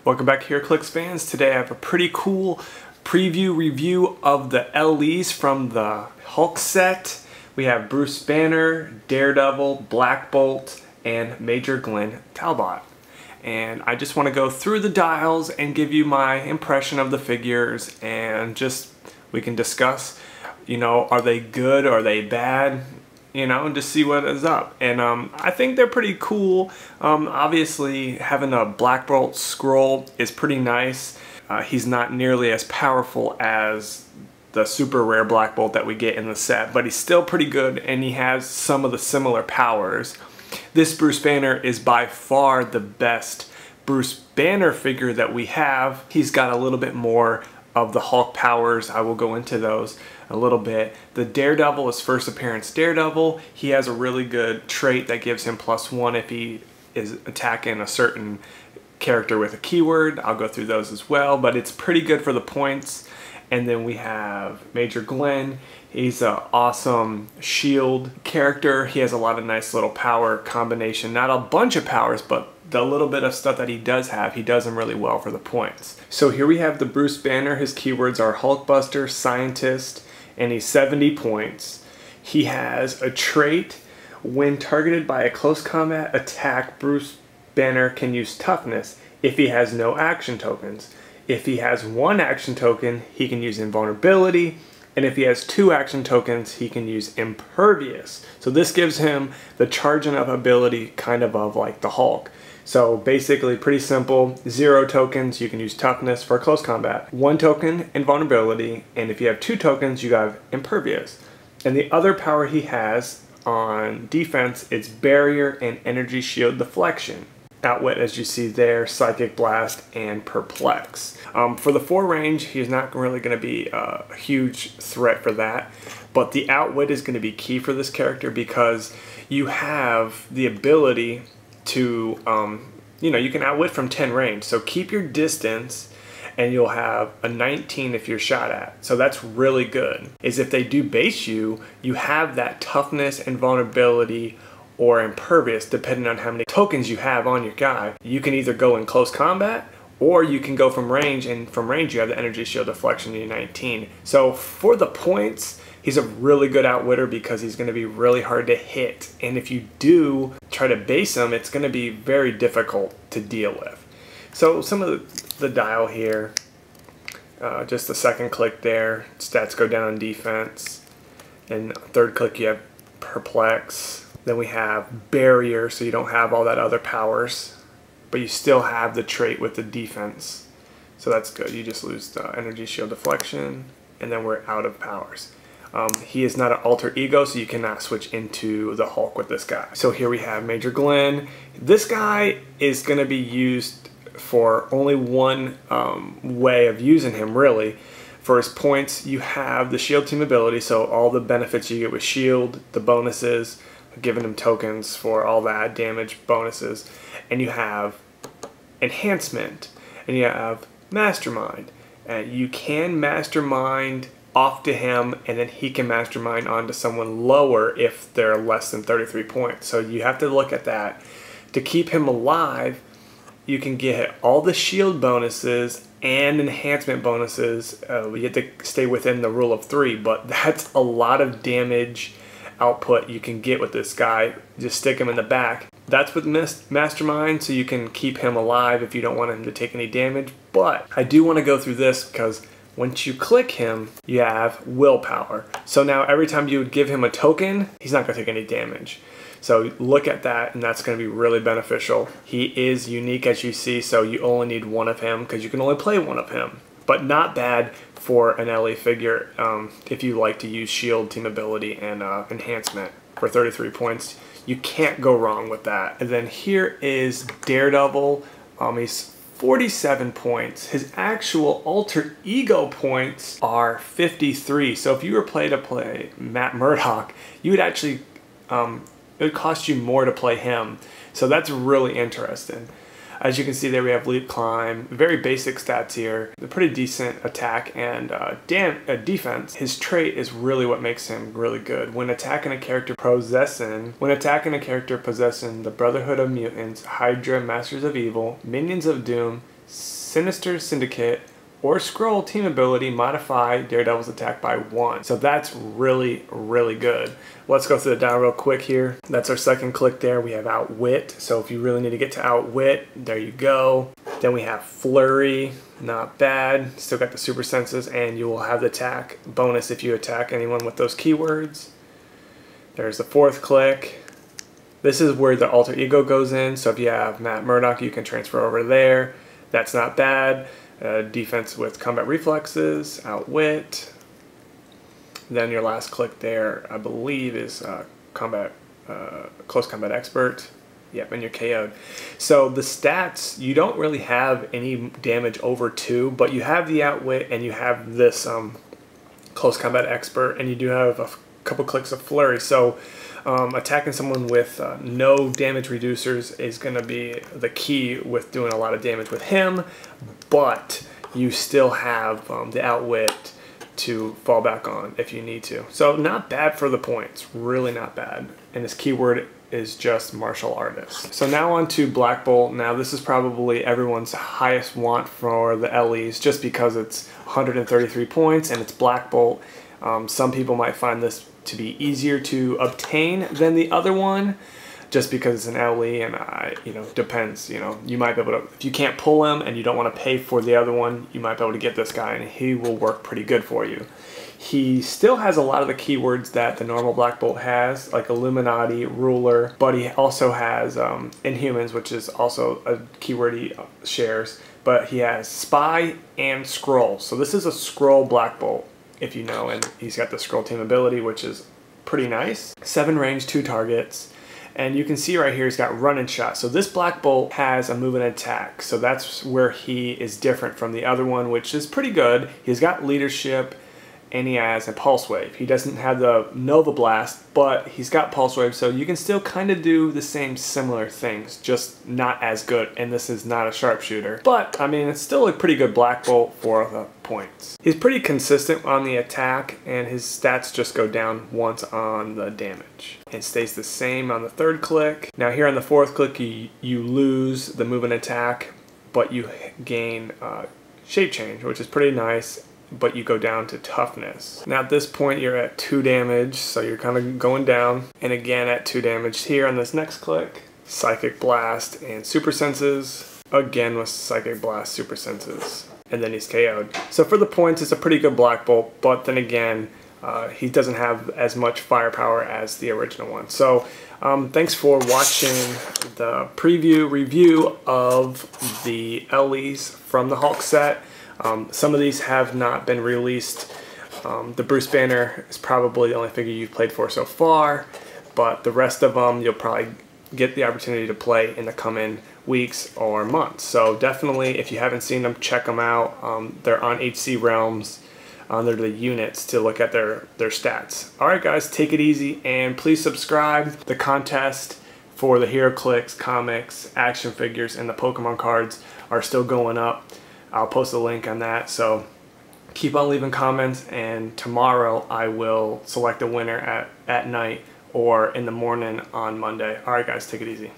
Welcome back, Heroclix fans. Today I have a pretty cool preview review of the LEs from the Hulk set. We have Bruce Banner, Daredevil, Black Bolt, and Major Glenn Talbot. And I just want to go through the dials and give you my impression of the figures, and just we can discuss, are they good, are they bad, and just see what is up. And I think they're pretty cool. Obviously having a Black Bolt Skrull is pretty nice. He's not nearly as powerful as the super rare Black Bolt that we get in the set, but he's still pretty good, and he has some of the similar powers. This Bruce Banner is by far the best Bruce Banner figure that we have. He's got a little bit more of the Hulk powers. I will go into those a little bit. The Daredevil is first appearance Daredevil. He has a really good trait that gives him +1 if he is attacking a certain character with a keyword. I'll go through those as well, but it's pretty good for the points. And then we have Major Glenn. He's an awesome shield character. He has a lot of nice little power combination. Not a bunch of powers, but the little bit of stuff that he does have, he does them really well for the points. So here we have the Bruce Banner. His keywords are Hulkbuster, Scientist, and he's 70 points. He has a trait. When targeted by a close combat attack, Bruce Banner can use Toughness if he has no action tokens. If he has 1 action token, he can use Invulnerability, and if he has 2 action tokens, he can use Impervious. So this gives him the charging up ability kind of like the Hulk. So basically pretty simple. 0 tokens, you can use Toughness for close combat. 1 token, Invulnerability, and if you have 2 tokens, you have Impervious. And the other power he has on defense is Barrier and Energy Shield Deflection. Outwit, as you see there, Psychic Blast, and Perplex. For the 4 range, he's not really going to be a huge threat for that, but the Outwit is going to be key for this character because you have the ability to, you can outwit from 10 range, so keep your distance and you'll have a 19 if you're shot at. So that's really good. Is if they do base you, you have that toughness and vulnerability or impervious, depending on how many tokens you have on your guy. You can either go in close combat, or you can go from range, and from range you have the energy shield deflection in 19. So for the points, he's a really good outwitter because he's going to be really hard to hit. And if you do try to base him, it's going to be very difficult to deal with. So some of the dial here, just the second click there, stats go down on defense. And third click you have Perplex. Then we have Barrier, so you don't have all that other powers, but you still have the trait with the defense. So that's good. You just lose the energy shield deflection, and then we're out of powers. He is not an alter ego, so you cannot switch into the Hulk with this guy. So here we have Major Glenn. This guy is going to be used for only one way of using him, really. For his points, you have the shield team ability, so all the benefits you get with shield, the bonuses, giving him tokens for all that damage bonuses, and you have enhancement, and you have mastermind, and you can mastermind off to him, and then he can mastermind onto someone lower if they're less than 33 points. So you have to look at that. To keep him alive, you can get all the shield bonuses and enhancement bonuses. You have to stay within the rule of 3, but that's a lot of damage output you can get with this guy. Just stick him in the back. That's with Mastermind, so you can keep him alive if you don't want him to take any damage. But I do want to go through this because once you click him, you have Willpower. So now every time you would give him a token, he's not going to take any damage. So look at that, and that's going to be really beneficial. He is unique, as you see, so you only need 1 of him because you can only play 1 of him. But not bad for an LE figure if you like to use shield, team ability, and enhancement for 33 points. You can't go wrong with that. And then here is Daredevil. He's 47 points. His actual alter ego points are 53. So if you were to play Matt Murdock, you would actually, it would cost you more to play him. So that's really interesting. As you can see there, we have leap, climb, very basic stats here. A pretty decent attack and defense. His trait is really what makes him really good. When attacking a character possessing the Brotherhood of Mutants, Hydra, Masters of Evil, Minions of Doom, Sinister Syndicate, or Skrull team ability modify Daredevil's attack by 1. So that's really, really good. Let's go through the down real quick here. That's our second click there. We have Outwit. So if you really need to get to Outwit, there you go. Then we have Flurry. Not bad. Still got the super senses, and you will have the attack bonus if you attack anyone with those keywords. There's the fourth click. This is where the alter ego goes in. So if you have Matt Murdock, you can transfer over there. That's not bad. Defense with combat reflexes, Outwit. Then your last click there, I believe, is close combat expert. Yep, and you're KO'd. So the stats, you don't really have any damage over 2, but you have the Outwit and you have this close combat expert, and you do have a couple clicks of Flurry. So attacking someone with no damage reducers is going to be the key with doing a lot of damage with him, but you still have the Outwit to fall back on if you need to. So not bad for the points, really not bad. And his keyword is just martial artist. So now on to Black Bolt. Now this is probably everyone's highest want for the LEs just because it's 133 points and it's Black Bolt. Some people might find this to be easier to obtain than the other one just because it's an LE, and depends. You might be able to, if you can't pull him and you don't want to pay for the other one, you might be able to get this guy and he will work pretty good for you. He still has a lot of the keywords that the normal Black Bolt has, like Illuminati, Ruler, but he also has Inhumans, which is also a keyword he shares, but he has Spy and Skrull. So this is a Skrull Black Bolt, if you know, and he's got the Skrull team ability, which is pretty nice. 7 range, 2 targets. And you can see right here he's got run and shot. So this Black Bolt has a move and attack. So that's where he is different from the other one, which is pretty good. He's got leadership and he has a pulse wave. He doesn't have the Nova Blast, but he's got pulse wave, so you can still kind of do the same similar things, just not as good. And this is not a sharpshooter, but I mean, it's still a pretty good Black Bolt for the points. He's pretty consistent on the attack, and his stats just go down once on the damage. It stays the same on the third click. Now here on the fourth click, you lose the move and attack, but you gain shape change, which is pretty nice, but you go down to toughness. Now at this point you're at 2 damage, so you're kind of going down, and again at 2 damage here on this next click. Psychic Blast and Super Senses, again with Psychic Blast, Super Senses, and then he's KO'd. So for the points, it's a pretty good Black Bolt, but then again, he doesn't have as much firepower as the original one. So thanks for watching the preview review of the LEs from the Hulk set. Some of these have not been released. The Bruce Banner is probably the only figure you've played for so far, but the rest of them you'll probably get the opportunity to play in the coming weeks or months. So definitely, if you haven't seen them, check them out. They're on HC Realms under the units to look at their stats. Alright guys, take it easy, and please subscribe. The contest for the Heroclix comics, action figures, and the Pokemon cards are still going up. I'll post a link on that, so keep on leaving comments, and tomorrow I will select a winner at night or in the morning on Monday. Alright guys, take it easy.